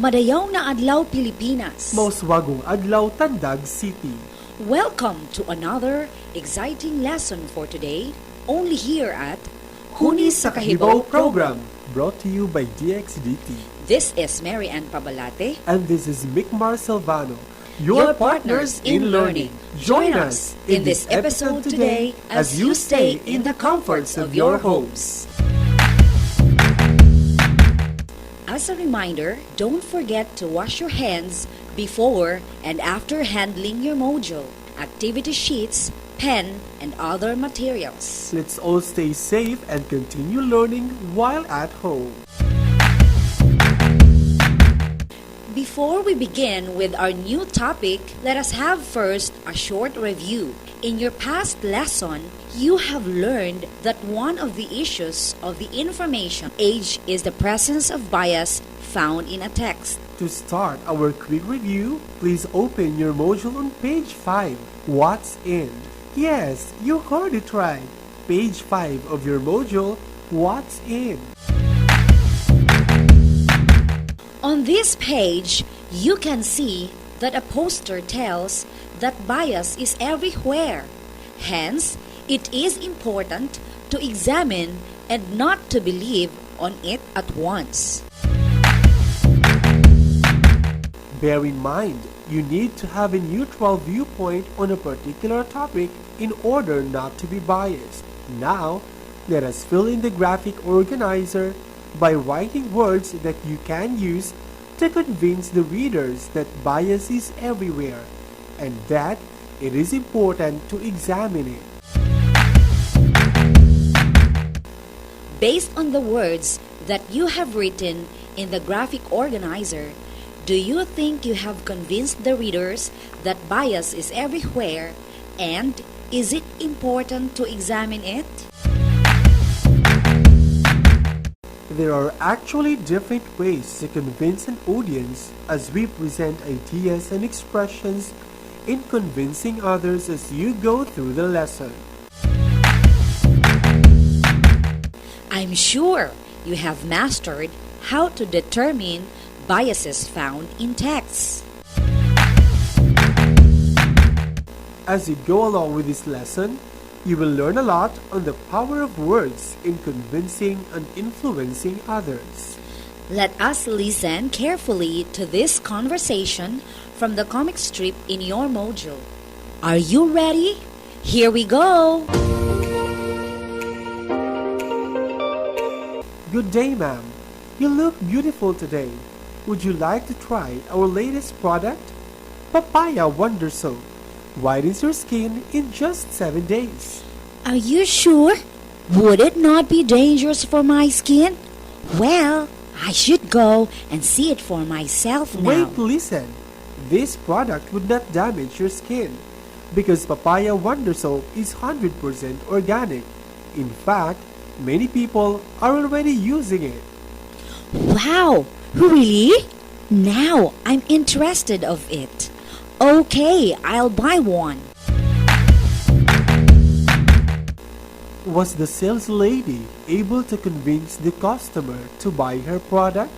Madayong na adlaw Pilipinas. Mauswagong adlaw Tandag City. Welcome to another exciting lesson for today, only here at Hunis sa Kahibaw program. Brought to you by DXDT. This is Mary Ann Pabalate. And this is Mick Silvano, your partners in learning. Join us in this episode today as you stay in the comforts of your homes. As a reminder, don't forget to wash your hands before and after handling your module, activity sheets, pen, and other materials. Let's all stay safe and continue learning while at home. Before we begin with our new topic, let us have first a short review. In your past lesson, you have learned that one of the issues of the information age is the presence of bias found in a text. To start our quick review, please open your module on page 5. What's in? Yes, you heard it right. Page 5 of your module, What's in? On this page, you can see that a poster tells that bias is everywhere. Hence, it is important to examine and not to believe on it at once. Bear in mind, you need to have a neutral viewpoint on a particular topic in order not to be biased. Now, let us fill in the graphic organizer by writing words that you can use to convince the readers that bias is everywhere and that it is important to examine it. Based on the words that you have written in the graphic organizer, do you think you have convinced the readers that bias is everywhere, and is it important to examine it? There are actually different ways to convince an audience as we present ideas and expressions in convincing others as you go through the lesson. I'm sure you have mastered how to determine biases found in texts. As you go along with this lesson, you will learn a lot on the power of words in convincing and influencing others. Let us listen carefully to this conversation from the comic strip in your module. Are you ready? Here we go! Good day, ma'am. You look beautiful today. Would you like to try our latest product? Papaya Wonder Soap. Whitens your skin in just 7 days. Are you sure? Would it not be dangerous for my skin? Well, I should go and see it for myself now. Wait, listen. This product would not damage your skin because Papaya Wonder Soap is 100% organic. In fact, many people are already using it. Wow! Really? Now I'm interested of it. Okay, I'll buy one. Was the sales lady able to convince the customer to buy her product?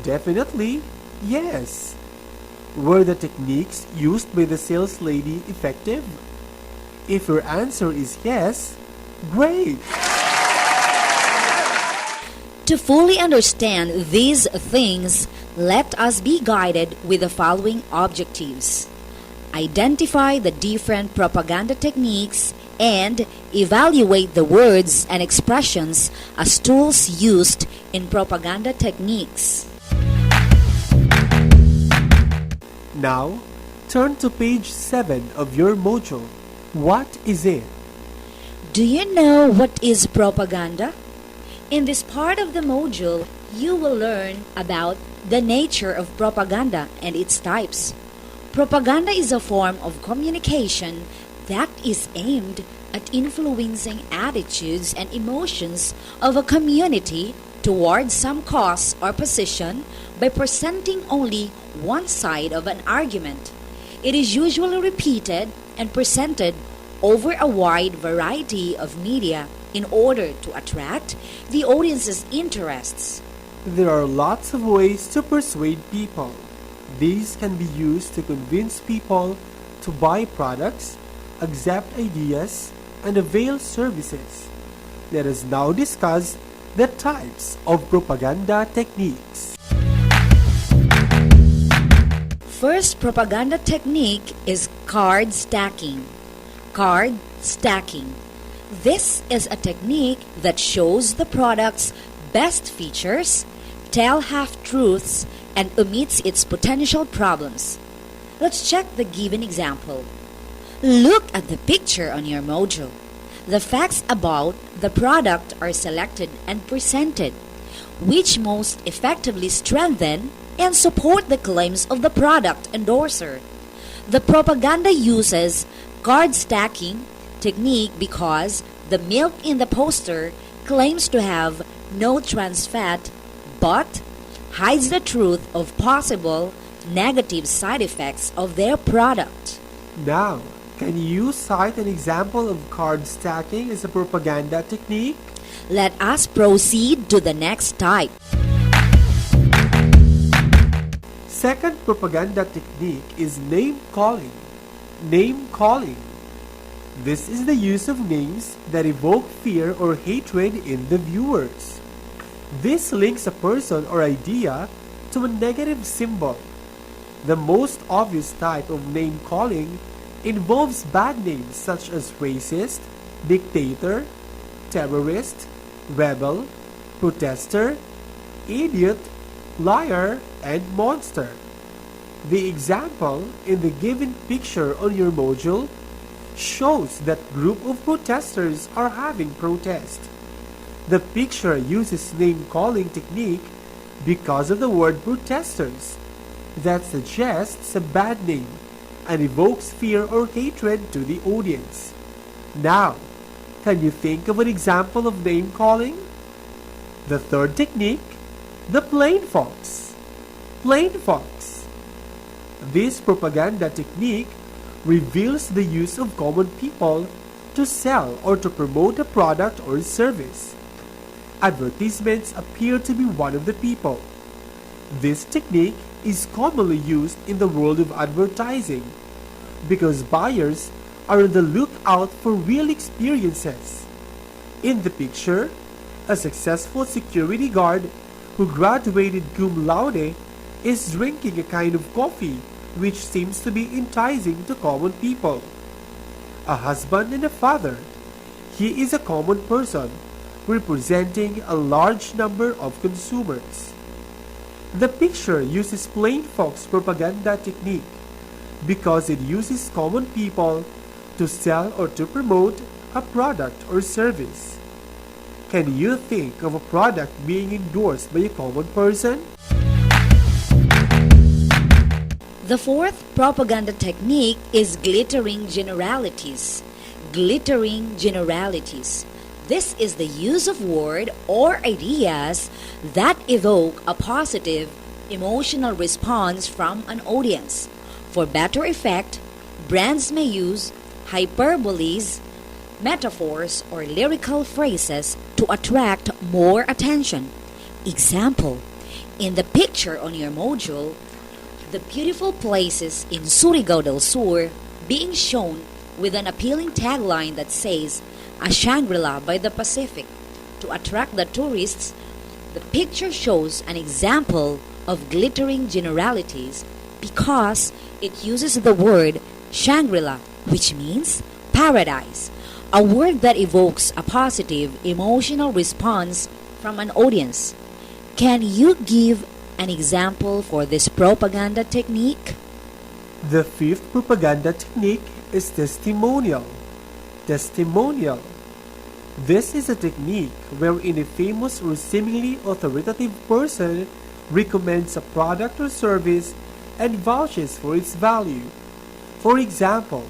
Definitely, yes. Were the techniques used by the sales lady effective? If your answer is yes, great! To fully understand these things, let us be guided with the following objectives. Identify the different propaganda techniques and evaluate the words and expressions as tools used in propaganda techniques. Now, turn to page 7 of your module. What is it? Do you know what is propaganda? In this part of the module, you will learn about the nature of propaganda and its types. Propaganda is a form of communication that is aimed at influencing attitudes and emotions of a community towards some cause or position by presenting only one side of an argument. It is usually repeated and presented over a wide variety of media in order to attract the audience's interests. There are lots of ways to persuade people. These can be used to convince people to buy products, accept ideas, and avail services. Let us now discuss the types of propaganda techniques. First propaganda technique is card stacking. Card stacking. This is a technique that shows the product's best features, tell half-truths, and omits its potential problems. Let's check the given example. Look at the picture on your module. The facts about the product are selected and presented, which most effectively strengthen and support the claims of the product endorser. The propaganda uses card stacking technique because the milk in the poster claims to have no trans fat but hides the truth of possible negative side effects of their product. Now, can you cite an example of card stacking as a propaganda technique? Let us proceed to the next type. Second propaganda technique is name calling. Name calling. This is the use of names that evoke fear or hatred in the viewers. This links a person or idea to a negative symbol. The most obvious type of name calling involves bad names such as racist, dictator, terrorist, rebel, protester, idiot, liar, and monster. The example in the given picture on your module shows that group of protesters are having protest. The picture uses name-calling technique because of the word protesters that suggests a bad name and evokes fear or hatred to the audience. Now, can you think of an example of name-calling? The third technique, the plain fox. Plain fox. This propaganda technique reveals the use of common people to sell or to promote a product or service. Advertisements appear to be one of the people. This technique is commonly used in the world of advertising because buyers are on the lookout for real experiences. In the picture, a successful security guard who graduated cum laude is drinking a kind of coffee which seems to be enticing to common people. A husband and a father. He is a common person representing a large number of consumers. The picture uses plain fox propaganda technique because it uses common people to sell or to promote a product or service. Can you think of a product being endorsed by a common person? The fourth propaganda technique is glittering generalities. Glittering generalities. This is the use of words or ideas that evoke a positive emotional response from an audience. For better effect, brands may use hyperboles, metaphors, or lyrical phrases to attract more attention. Example, in the picture on your module, the beautiful places in Surigao del Sur being shown with an appealing tagline that says, "A Shangri-La by the Pacific." To attract the tourists, the picture shows an example of glittering generalities because it uses the word Shangri-La, which means paradise, a word that evokes a positive emotional response from an audience. Can you give an example for this propaganda technique? The fifth propaganda technique is testimonial. Testimonial. This is a technique wherein a famous or seemingly authoritative person recommends a product or service and vouches for its value. For example,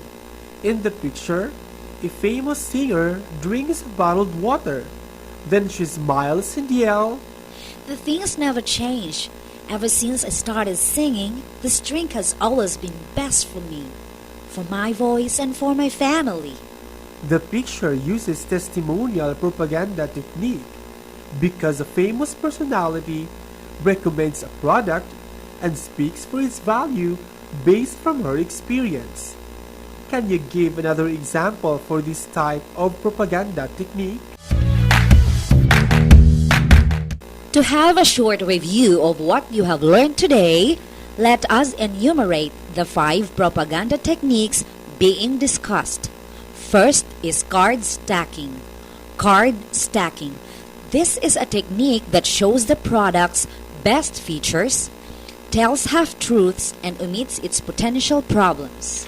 in the picture, a famous singer drinks bottled water. Then she smiles and yells, "The things never change. Ever since I started singing, this drink has always been best for me, for my voice and for my family." The picture uses testimonial propaganda technique because a famous personality recommends a product, and speaks for its value based from her experience. Can you give another example for this type of propaganda technique? To have a short review of what you have learned today, let us enumerate the 5 propaganda techniques being discussed. First is card stacking. Card stacking. This is a technique that shows the product's best features, tells half-truths, and omits its potential problems.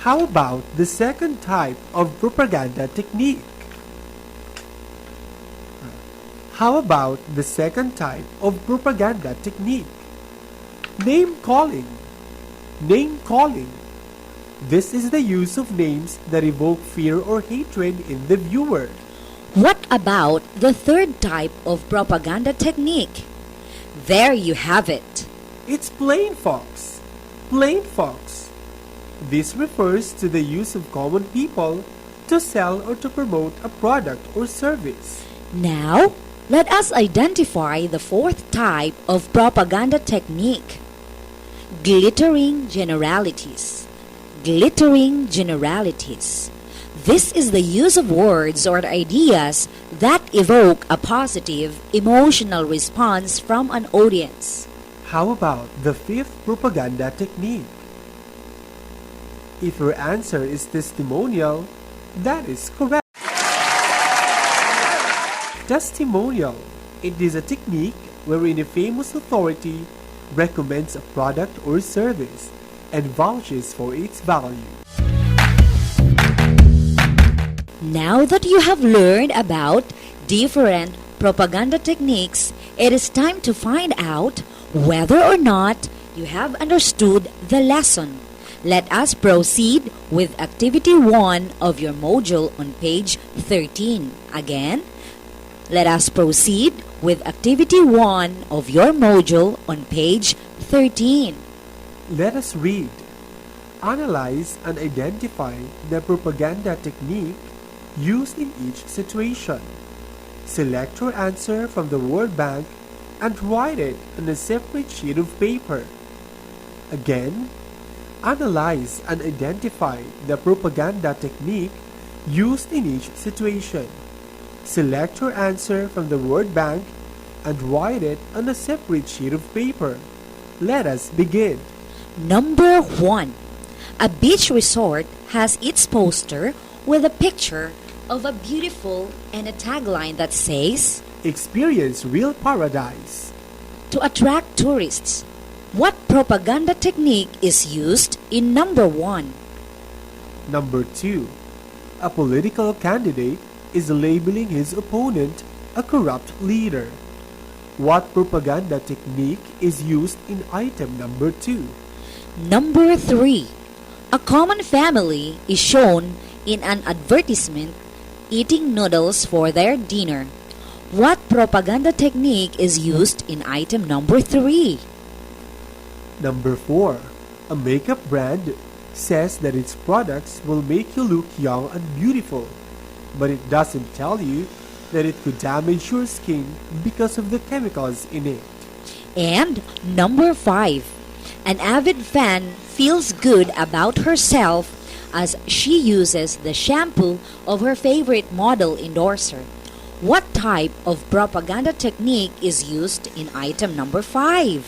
How about the second type of propaganda technique? How about the second type of propaganda technique? Name calling. Name calling. This is the use of names that evoke fear or hatred in the viewer. What about the third type of propaganda technique? There you have it. It's plain fox. Plain fox. This refers to the use of common people to sell or to promote a product or service. Now, let us identify the fourth type of propaganda technique. Glittering generalities. Glittering generalities. This is the use of words or ideas that evoke a positive emotional response from an audience. How about the fifth propaganda technique? If your answer is testimonial, that is correct. Testimonial. It is a technique wherein a famous authority recommends a product or service and vouches for its value. Now that you have learned about different propaganda techniques, it is time to find out whether or not you have understood the lesson. Let us proceed with Activity 1 of your module on page 13. Again, let us proceed with Activity 1 of your module on page 13. Let us read. Analyze and identify the propaganda technique used in each situation. Select your answer from the word bank and write it on a separate sheet of paper. Again, analyze and identify the propaganda technique used in each situation. Select your answer from the word bank and write it on a separate sheet of paper. Let us begin. Number 1. A beach resort has its poster with a picture of a beautiful and a tagline that says, Experience real paradise. to attract tourists. What propaganda technique is used in number 1? Number 2. A political candidate is labeling his opponent a corrupt leader. What propaganda technique is used in item number 2? Number 3. A common family is shown in an advertisement eating noodles for their dinner. What propaganda technique is used in item number 3? Number 4. A makeup brand says that its products will make you look young and beautiful, but it doesn't tell you that it could damage your skin because of the chemicals in it. And number 5. An avid fan feels good about herself as she uses the shampoo of her favorite model endorser. What type of propaganda technique is used in item number 5?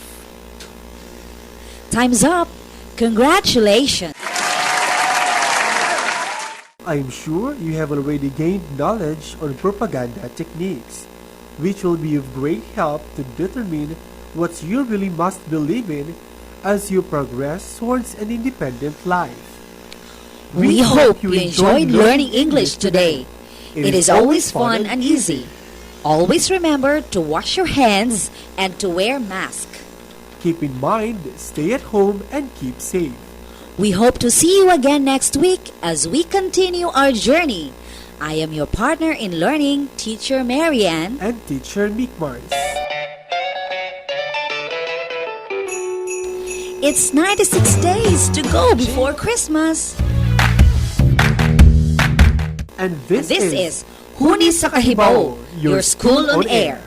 Time's up. Congratulations! I'm sure you have already gained knowledge on propaganda techniques, which will be of great help to determine what you really must believe in as you progress towards an independent life. We hope you enjoyed learning English today. It is always fun and easy. Always remember to wash your hands and to wear mask. Keep in mind, stay at home and keep safe. We hope to see you again next week as we continue our journey. I am your partner in learning, Teacher Marianne and Teacher Mick Mars. It's 96 days to go before Christmas. And this is Huni sa Kahibaw, your school on air.